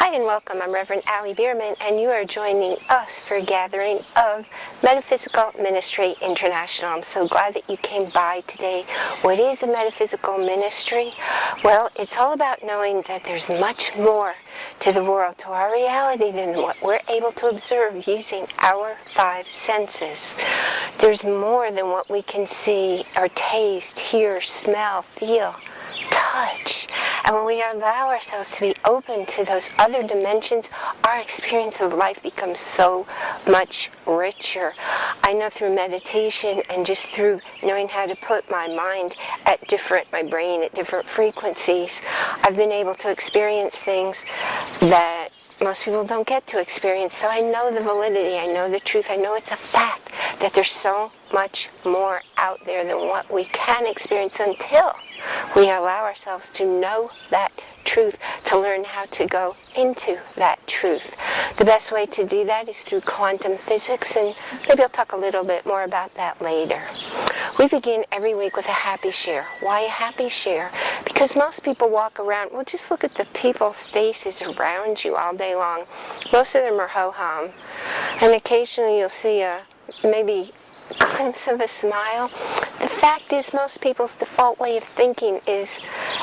Hi and welcome. I'm Reverend Allie Bierman, and you are joining us for a gathering of Metaphysical Ministry International. I'm so glad that you came by today. What is a metaphysical ministry? Well, it's all about knowing that there's much more to the world, to our reality, than what we're able to observe using our five senses. There's more than what we can see or taste, hear, smell, feel, touch. And when we allow ourselves to be open to those other dimensions, our experience of life becomes so much richer. I know through meditation and just through knowing how to put my brain at different frequencies, I've been able to experience things that most people don't get to experience. So I know the validity, I know the truth, I know it's a fact that there's so much more out there than what we can experience until we allow ourselves to know that truth, to learn how to go into that truth. The best way to do that is through quantum physics, and maybe I'll talk a little bit more about that later. We begin every week with a happy share. Why a happy share? Because most people walk around, well, just look at the people's faces around you all day long. Most of them are ho-hum, and occasionally you'll see a maybe glimpse of a smile. The fact is, most people's default way of thinking is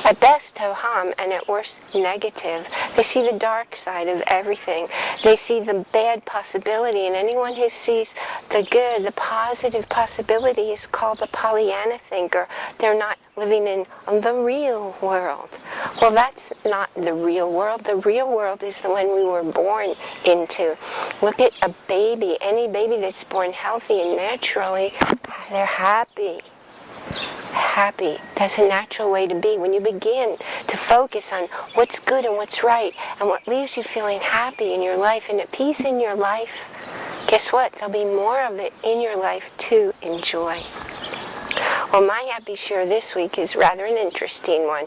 at best ho-hum and at worst negative. They see the dark side of everything. They see the bad possibility, and anyone who sees the good, the positive possibility is called a Pollyanna thinker. They're not living in the real world. Well, that's not the real world. The real world is the one we were born into. Look at a baby. Any baby that's born healthy and naturally, they're happy. Happy. That's a natural way to be. When you begin to focus on what's good and what's right and what leaves you feeling happy in your life and at peace in your life, guess what? There'll be more of it in your life to enjoy. Well, my happy share this week is rather an interesting one.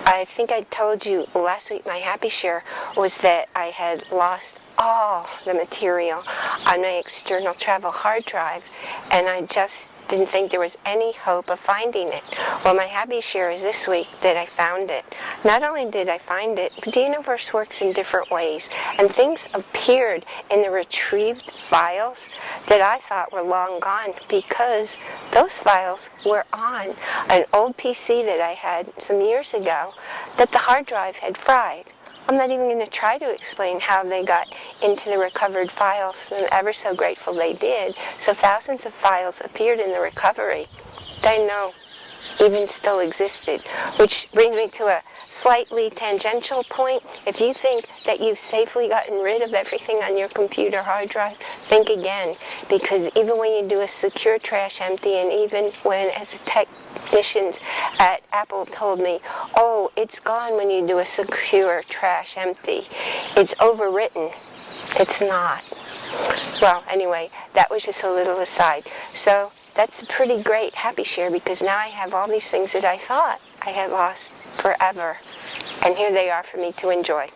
I think I told you last week my happy share was that I had lost all the material on my external travel hard drive, and I just didn't think there was any hope of finding it. Well, my happy share is this week that I found it. Not only did I find it, but the universe works in different ways, and things appeared in the retrieved files that I thought were long gone, because those files were on an old PC that I had some years ago that the hard drive had fried. I'm not even going to try to explain how they got into the recovered files. I'm ever so grateful they did. So thousands of files appeared in the recovery that I know even still existed. Which brings me to a slightly tangential point. If you think that you've safely gotten rid of everything on your computer hard drive, think again. Because even when you do a secure trash empty, and even when, as a technicians at Apple told me, oh, it's gone when you do a secure trash empty. It's overwritten. It's not. Well, anyway, that was just a little aside. So that's a pretty great happy share, because now I have all these things that I thought I had lost forever. And here they are for me to enjoy.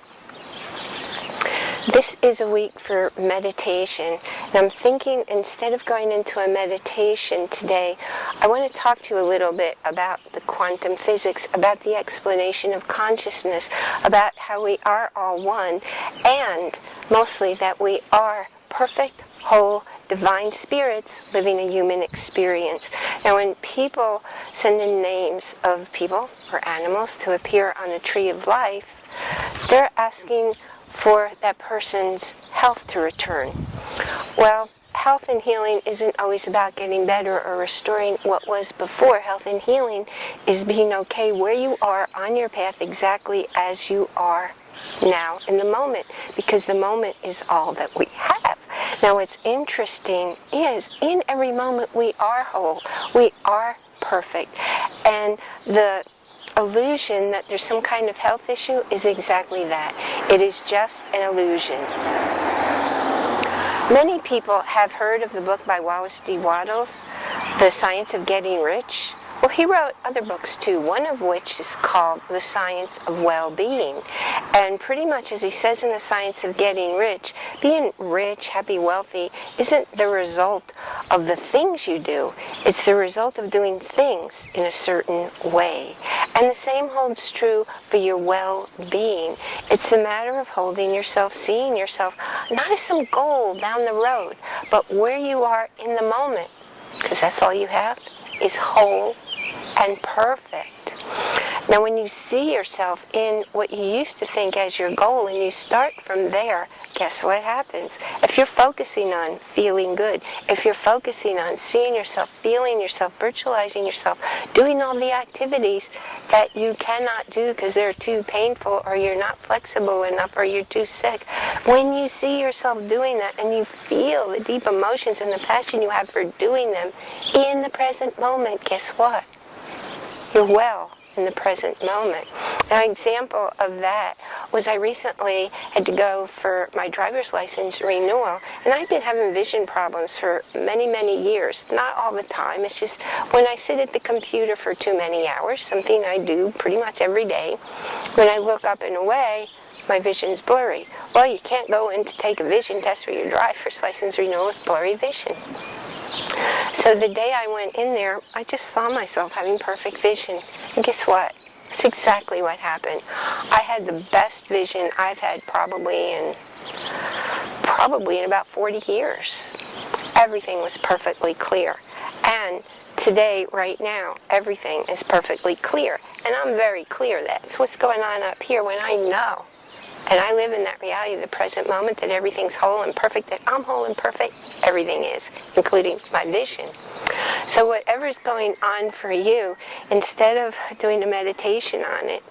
This is a week for meditation, and I'm thinking, instead of going into a meditation today, I want to talk to you a little bit about the quantum physics, about the explanation of consciousness, about how we are all one, and mostly that we are perfect, whole, divine spirits living a human experience. Now, when people send in names of people or animals to appear on a tree of life, they're asking for that person's health to return. Well, health and healing isn't always about getting better or restoring what was before. Health and healing is being okay where you are on your path, exactly as you are now in the moment, because the moment is all that we have. Now, what's interesting is in every moment we are whole, we are perfect, and the illusion that there's some kind of health issue is exactly that. It is just an illusion. Many people have heard of the book by Wallace D. Wattles, The Science of Getting Rich. Well, he wrote other books too, one of which is called The Science of Well-Being. And pretty much, as he says in The Science of Getting Rich, being rich, happy, wealthy isn't the result of the things you do. It's the result of doing things in a certain way. And the same holds true for your well-being. It's a matter of holding yourself, seeing yourself, not as some goal down the road, but where you are in the moment. Because that's all you have, is whole and perfect. Now, when you see yourself in what you used to think as your goal and you start from there, guess what happens? If you're focusing on feeling good, if you're focusing on seeing yourself, feeling yourself, virtualizing yourself, doing all the activities that you cannot do because they're too painful or you're not flexible enough or you're too sick, when you see yourself doing that and you feel the deep emotions and the passion you have for doing them in the present moment, guess what? You're well in the present moment. An example of that was I recently had to go for my driver's license renewal, and I've been having vision problems for many, many years. Not all the time. It's just when I sit at the computer for too many hours, something I do pretty much every day, when I look up and away, my vision's blurry. Well, you can't go in to take a vision test for your driver's license renewal with blurry vision. So the day I went in there, I just saw myself having perfect vision. And guess what? That's exactly what happened. I had the best vision I've had probably in about 40 years. Everything was perfectly clear. And today, right now, everything is perfectly clear. And I'm very clear. That's what's going on up here when I know. And I live in that reality of the present moment, that everything's whole and perfect, that I'm whole and perfect, everything is, including my vision. So whatever's going on for you, instead of doing a meditation on it,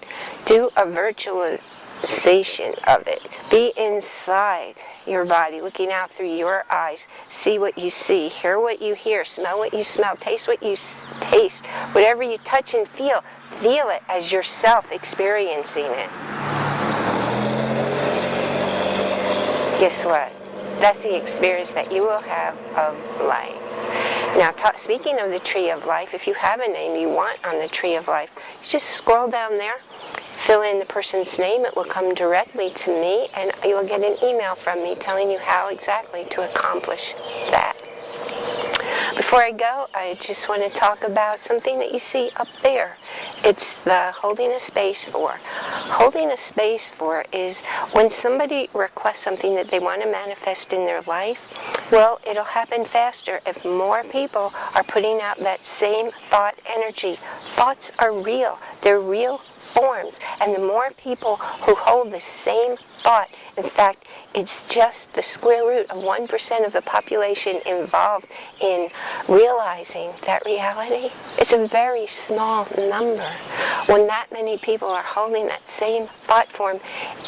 do a virtualization of it. Be inside your body, looking out through your eyes. See what you see, hear what you hear, smell what you smell, taste what you taste. Whatever you touch and feel it as yourself experiencing it. Guess what? That's the experience that you will have of life. Now, speaking of the tree of life, if you have a name you want on the tree of life, just scroll down there, fill in the person's name, it will come directly to me, and you will get an email from me telling you how exactly to accomplish that. Before I go, I just want to talk about something that you see up there. It's the holding a space for. Holding a space for is when somebody requests something that they want to manifest in their life, well, it'll happen faster if more people are putting out that same thought energy. Thoughts are real. They're real forms. And the more people who hold the same thought, in fact, it's just the square root of 1% of the population involved in realizing that reality. It's a very small number. When that many people are holding that same thought form,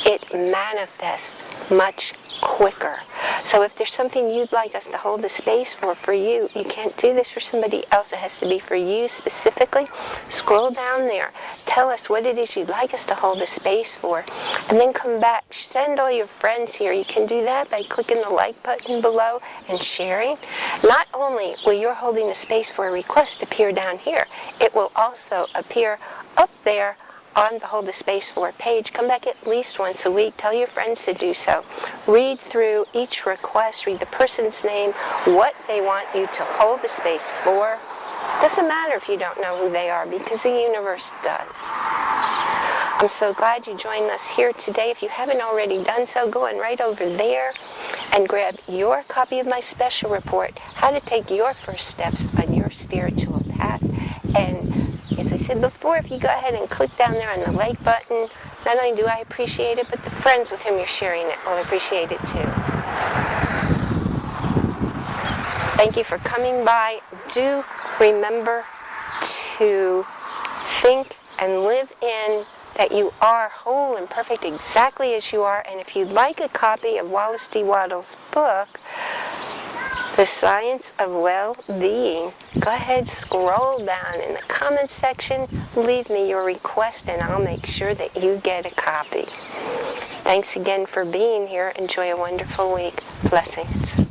it manifests much quicker. So if there's something you'd like us to hold the space for you, you can't do this for somebody else. It has to be for you specifically. Scroll down there. Tell us what it is you'd like us to hold the space for. And then come back. Send all your friends here. You can do that by clicking the like button below and sharing. Not only will your holding the space for a request appear down here, it will also appear up there on the Hold the Space For page. Come back at least once a week. Tell your friends to do so. Read through each request. Read the person's name, what they want you to hold the space for. Doesn't matter if you don't know who they are, because the universe does. I'm so glad you joined us here today. If you haven't already done so, go on right over there and grab your copy of my special report, How to Take Your First Steps on Your Spiritual Path. And as I said before, if you go ahead and click down there on the like button, not only do I appreciate it, but the friends with whom you're sharing it will appreciate it too. Thank you for coming by. Do remember to think and live in that you are whole and perfect exactly as you are. And if you'd like a copy of Wallace D. Wattles' book, The Science of Well-Being, go ahead, scroll down in the comments section, leave me your request, and I'll make sure that you get a copy. Thanks again for being here. Enjoy a wonderful week. Blessings.